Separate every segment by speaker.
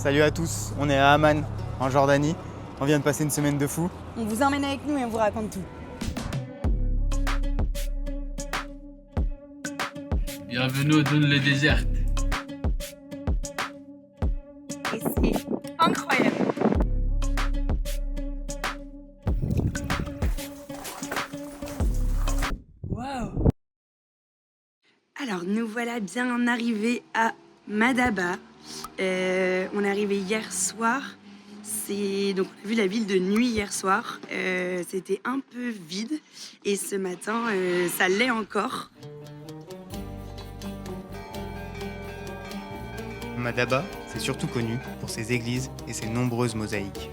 Speaker 1: Salut à tous, on est à Amman, en Jordanie. On vient de passer une semaine de fou.
Speaker 2: On vous emmène avec nous et on vous raconte tout.
Speaker 3: Bienvenue dans le désert.
Speaker 2: Et c'est incroyable. Waouh! Alors nous voilà bien arrivés à Madaba. On est arrivé hier soir. Donc on a vu la ville de nuit hier soir. C'était un peu vide et ce matin ça l'est encore.
Speaker 1: Madaba, c'est surtout connu pour ses églises et ses nombreuses mosaïques.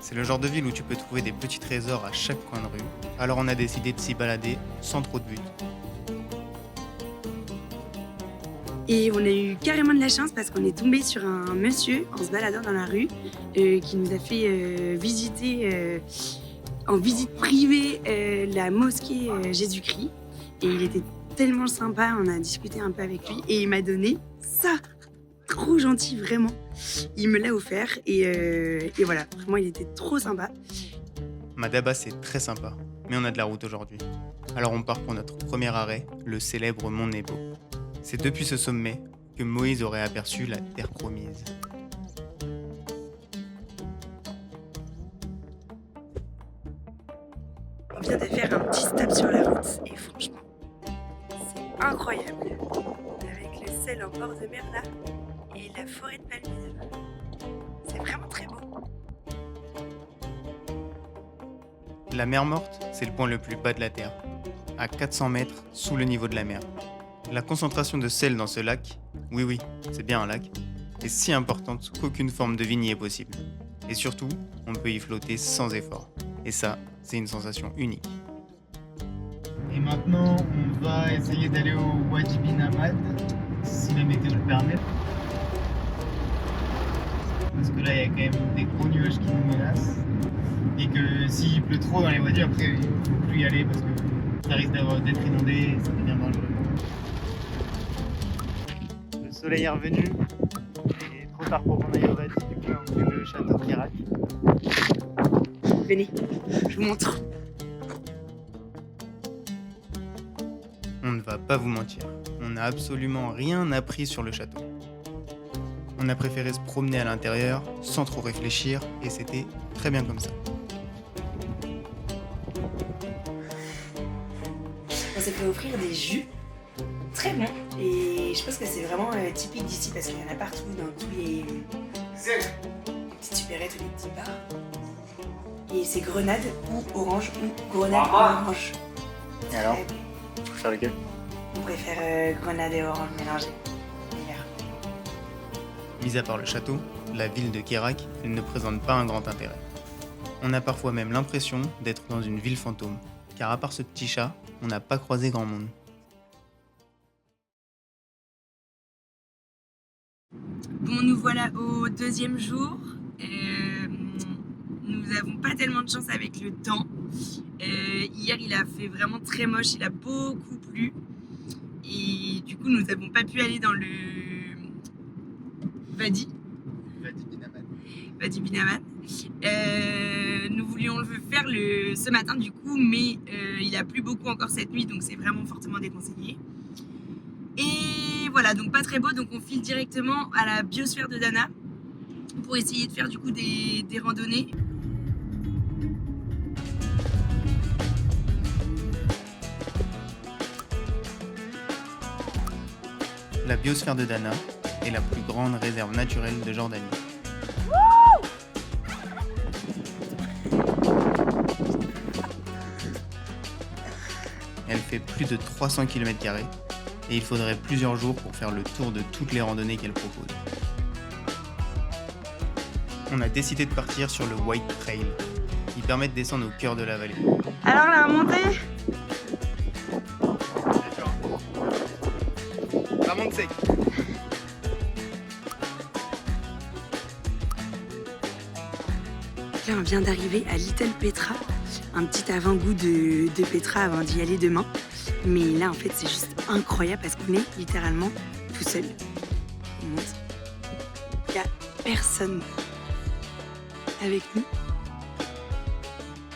Speaker 1: C'est le genre de ville où tu peux trouver des petits trésors à chaque coin de rue, alors on a décidé de s'y balader sans trop de but.
Speaker 2: Et on a eu carrément de la chance parce qu'on est tombé sur un monsieur en se baladant dans la rue qui nous a fait visiter en visite privée la mosquée Jésus-Christ. Et il était tellement sympa, on a discuté un peu avec lui et il m'a donné ça. Trop gentil, vraiment. Il me l'a offert et voilà, vraiment il était trop sympa.
Speaker 1: Madaba, c'est très sympa, mais on a de la route aujourd'hui. Alors on part pour notre premier arrêt, le célèbre mont Nebo. C'est depuis ce sommet que Moïse aurait aperçu la terre promise.
Speaker 2: On vient de faire un petit stop sur la route et franchement, c'est incroyable. Avec le sel en bord de mer là et la forêt de palmiers. C'est vraiment très beau.
Speaker 1: La mer Morte, c'est le point le plus bas de la Terre, à 400 mètres sous le niveau de la mer. La concentration de sel dans ce lac, oui, c'est bien un lac, est si importante qu'aucune forme de vie n'y est possible. Et surtout, on peut y flotter sans effort. Et ça, c'est une sensation unique.
Speaker 4: Et maintenant, on va essayer d'aller au Wadi Bin Hamad, si la météo le permet. Parce que là, il y a quand même des gros nuages qui nous menacent. Et que s'il pleut trop dans les wadis, après, il ne faut plus y aller parce que ça risque d'être inondé et ça devient dangereux. Le soleil est revenu. Il est trop tard pour qu'on aille au Wadi, du coup, on fait le château de Kerak.
Speaker 2: Venez, je vous montre.
Speaker 1: On ne va pas vous mentir, on n'a absolument rien appris sur le château. On a préféré se promener à l'intérieur sans trop réfléchir et c'était très bien comme ça.
Speaker 2: On s'est fait offrir des jus très bons et je pense que c'est vraiment typique d'ici parce qu'il y en a partout dans tous les petites supérettes ou les petits bars. Et c'est grenade ou orange ou grenade ou orange.
Speaker 1: Et alors,
Speaker 2: Très bon.
Speaker 1: tu préfères lequel?
Speaker 2: On préfère grenade et orange mélangées. Meilleur.
Speaker 1: Mis à part le château, la ville de Kerak, elle ne présente pas un grand intérêt. On a parfois même l'impression d'être dans une ville fantôme, car à part ce petit chat, on n'a pas croisé grand monde.
Speaker 2: Bon, nous voilà au deuxième jour. Nous n'avons pas tellement de chance avec le temps. Hier, il a fait vraiment très moche, il a beaucoup plu. Et du coup, nous n'avons pas pu aller dans le Wadi Bin Hamad. Nous voulions le faire ce matin du coup, mais il a plu beaucoup encore cette nuit, donc c'est vraiment fortement déconseillé. Et voilà, donc pas très beau, donc on file directement à la biosphère de Dana pour essayer de faire du coup des randonnées.
Speaker 1: La biosphère de Dana est la plus grande réserve naturelle de Jordanie. Elle fait plus de 300 km² et il faudrait plusieurs jours pour faire le tour de toutes les randonnées qu'elle propose. On a décidé de partir sur le White Trail, qui permet de descendre au cœur de la vallée.
Speaker 2: Alors la montée,
Speaker 1: Ça monte sec.
Speaker 2: là on vient d'arriver à Little Petra, un petit avant-goût de Petra avant d'y aller demain. Mais là en fait c'est juste incroyable parce qu'on est littéralement tout seul. On monte. Il y a personne avec nous.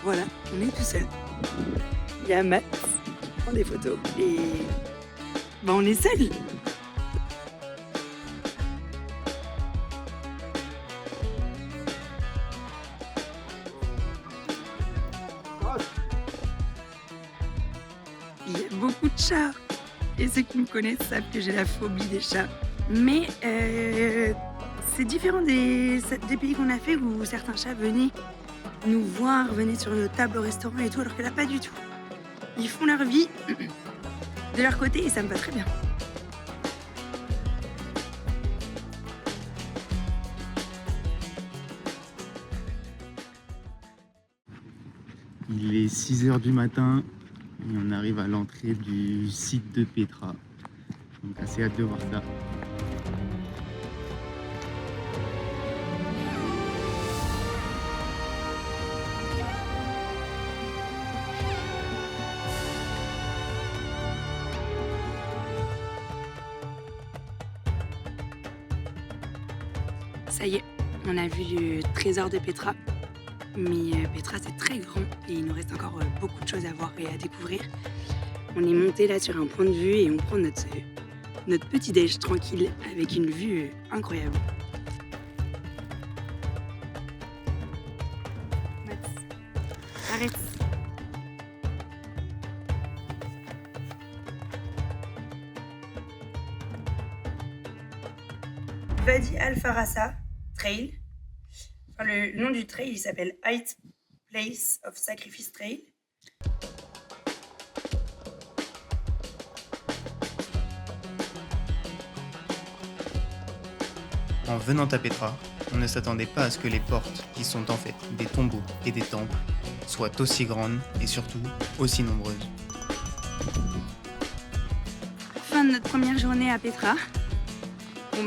Speaker 2: Voilà, on est tout seul. Il y a Matt qui prend des photos et on est seul. Il y a beaucoup de chats et ceux qui me connaissent savent que j'ai la phobie des chats. Mais c'est différent des pays qu'on a fait où certains chats venaient nous voir, venaient sur nos tables au restaurant et tout, alors que là pas du tout. Ils font leur vie de leur côté et ça me va très bien.
Speaker 1: Il est 6h du matin et on arrive à l'entrée du site de Petra. Donc assez hâte de voir ça.
Speaker 2: Ça y est, on a vu le trésor de Petra. Mais Petra, c'est très grand et il nous reste encore beaucoup de choses à voir et à découvrir. On est monté là sur un point de vue et on prend notre petit déj tranquille avec une vue incroyable. Max, arrête. Wadi Al Farasa Trail. Enfin, le nom du trail, il s'appelle Height Place of Sacrifice Trail.
Speaker 1: En venant à Petra, on ne s'attendait pas à ce que les portes, qui sont en fait des tombeaux et des temples, soient aussi grandes et surtout aussi nombreuses.
Speaker 2: Fin de notre première journée à Petra.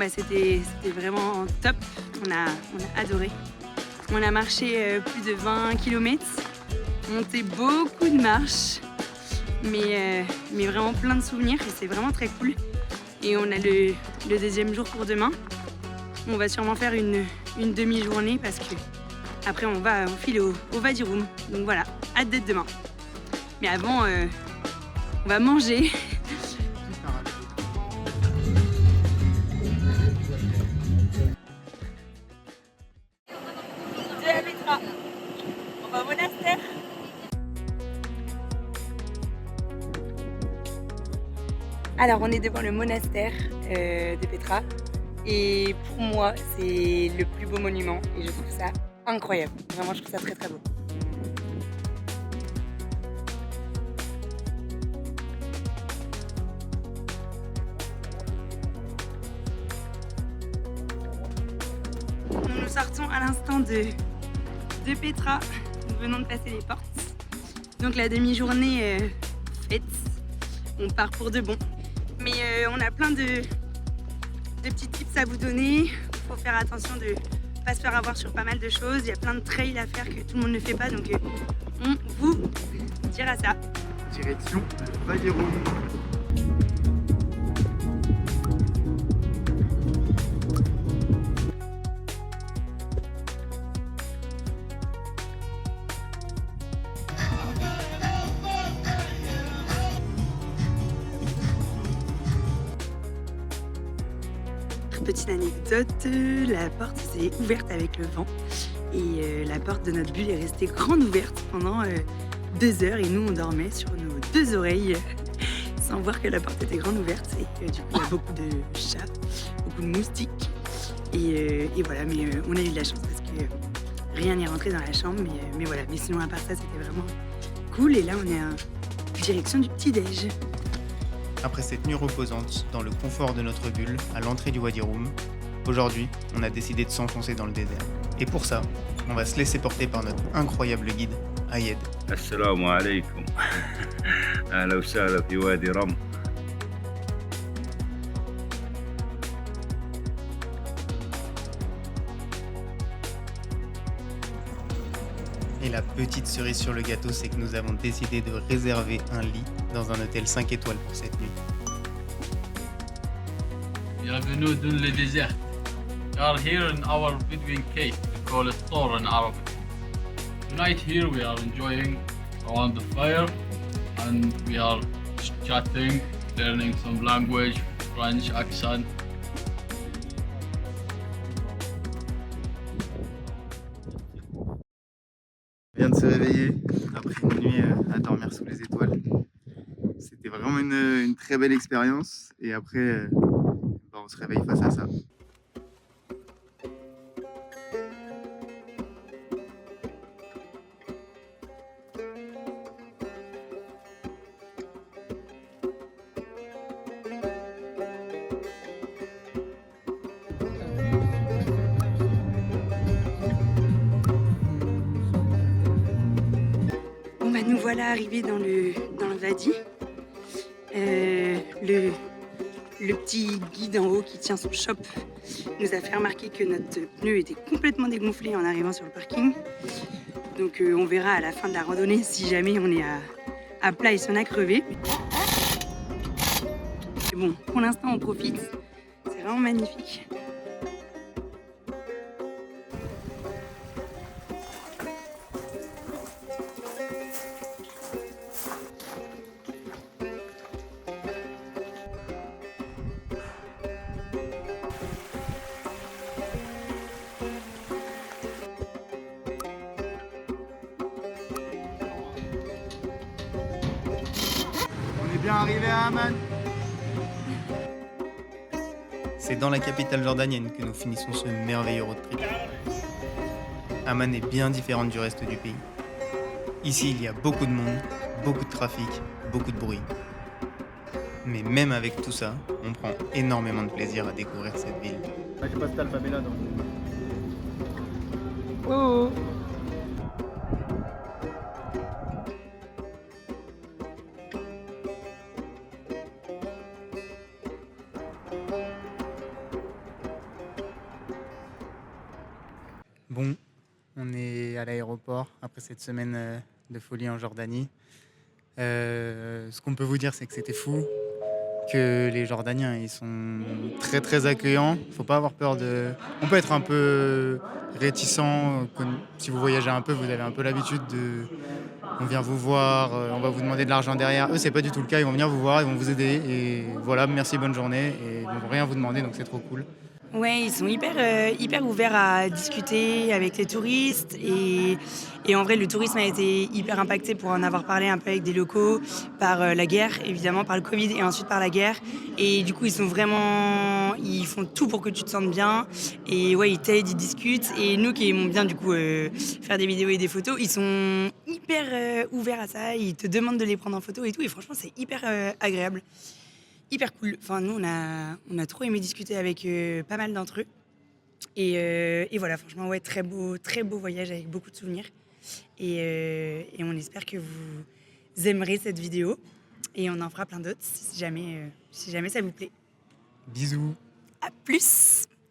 Speaker 2: C'était vraiment top, on a adoré. On a marché plus de 20 km, monté beaucoup de marches, mais vraiment plein de souvenirs et c'est vraiment très cool. Et on a le deuxième jour pour demain. On va sûrement faire une demi-journée parce que après on file au Wadi Rum. Donc voilà, hâte d'être demain. Mais avant, on va manger. On va au monastère. Alors on est devant le monastère de Petra et pour moi c'est le plus beau monument et je trouve ça incroyable. Vraiment je trouve ça très très beau. Nous sortons à l'instant de Petra, nous venons de passer les portes. Donc la demi-journée faite, on part pour de bon. Mais on a plein de petits tips à vous donner. Il faut faire attention de ne pas se faire avoir sur pas mal de choses. Il y a plein de trails à faire que tout le monde ne fait pas, donc on vous dira ça.
Speaker 1: Direction Wadi Rum.
Speaker 2: Petite anecdote, la porte s'est ouverte avec le vent et la porte de notre bulle est restée grande ouverte pendant 2 heures et nous on dormait sur nos 2 oreilles sans voir que la porte était grande ouverte et du coup il y a beaucoup de chats, beaucoup de moustiques et voilà, mais on a eu de la chance parce que rien n'est rentré dans la chambre, mais voilà, mais sinon à part ça c'était vraiment cool et là on est en direction du petit-déj.
Speaker 1: Après cette nuit reposante, dans le confort de notre bulle, à l'entrée du Wadi Rum, aujourd'hui, on a décidé de s'enfoncer dans le désert. Et pour ça, on va se laisser porter par notre incroyable guide, Ayed.
Speaker 5: Assalamu alaikum. Ahla wa sahla fi Wadi Rum.
Speaker 1: Et la petite cerise sur le gâteau, c'est que nous avons décidé de réserver un lit dans un hôtel 5 étoiles pour cette nuit.
Speaker 3: Bienvenue dans le désert. are here in our Bedouin cave. We call it Tor in Arabic. Tonight here we are enjoying around the fire and we are chatting, learning some language, French accent.
Speaker 1: On vient de se réveiller après une nuit à dormir sous les étoiles. C'était vraiment une très belle expérience et après on se réveille face à ça.
Speaker 2: Bon bah nous voilà arrivés dans le Wadi. Le petit guide en haut qui tient son shop nous a fait remarquer que notre pneu était complètement dégonflé en arrivant sur le parking. Donc on verra à la fin de la randonnée si jamais on est à plat et si on a crevé. Et bon, pour l'instant on profite, c'est vraiment magnifique.
Speaker 1: On est bien arrivé à Amman. C'est dans la capitale jordanienne que nous finissons ce merveilleux road trip. Amman est bien différente du reste du pays. Ici, il y a beaucoup de monde, beaucoup de trafic, beaucoup de bruit. Mais même avec tout ça, on prend énormément de plaisir à découvrir cette ville.
Speaker 4: J'ai pas cet alphabet-là donc.
Speaker 2: Oh.
Speaker 1: Bon, on est à l'aéroport après cette semaine de folie en Jordanie. Ce qu'on peut vous dire, c'est que c'était fou, que les Jordaniens, ils sont très très accueillants. Faut pas avoir peur de... On peut être un peu réticent, si vous voyagez un peu, vous avez un peu l'habitude de... On vient vous voir, on va vous demander de l'argent derrière. Eux, c'est pas du tout le cas, ils vont venir vous voir, ils vont vous aider. Et voilà, merci, bonne journée. Et ils vont rien vous demander, donc c'est trop cool.
Speaker 2: Ouais, ils sont hyper ouverts à discuter avec les touristes et en vrai le tourisme a été hyper impacté pour en avoir parlé un peu avec des locaux par la guerre, évidemment par le Covid et ensuite par la guerre et du coup ils font tout pour que tu te sentes bien et ouais ils t'aident, ils discutent et nous qui aimons bien du coup faire des vidéos et des photos, ils sont hyper ouverts à ça, ils te demandent de les prendre en photo et tout et franchement c'est hyper agréable. Hyper cool. Enfin, nous, on a trop aimé discuter avec pas mal d'entre eux. Et voilà, franchement, ouais, très beau voyage avec beaucoup de souvenirs. Et on espère que vous aimerez cette vidéo. Et on en fera plein d'autres si jamais ça vous plaît.
Speaker 1: Bisous.
Speaker 2: À plus!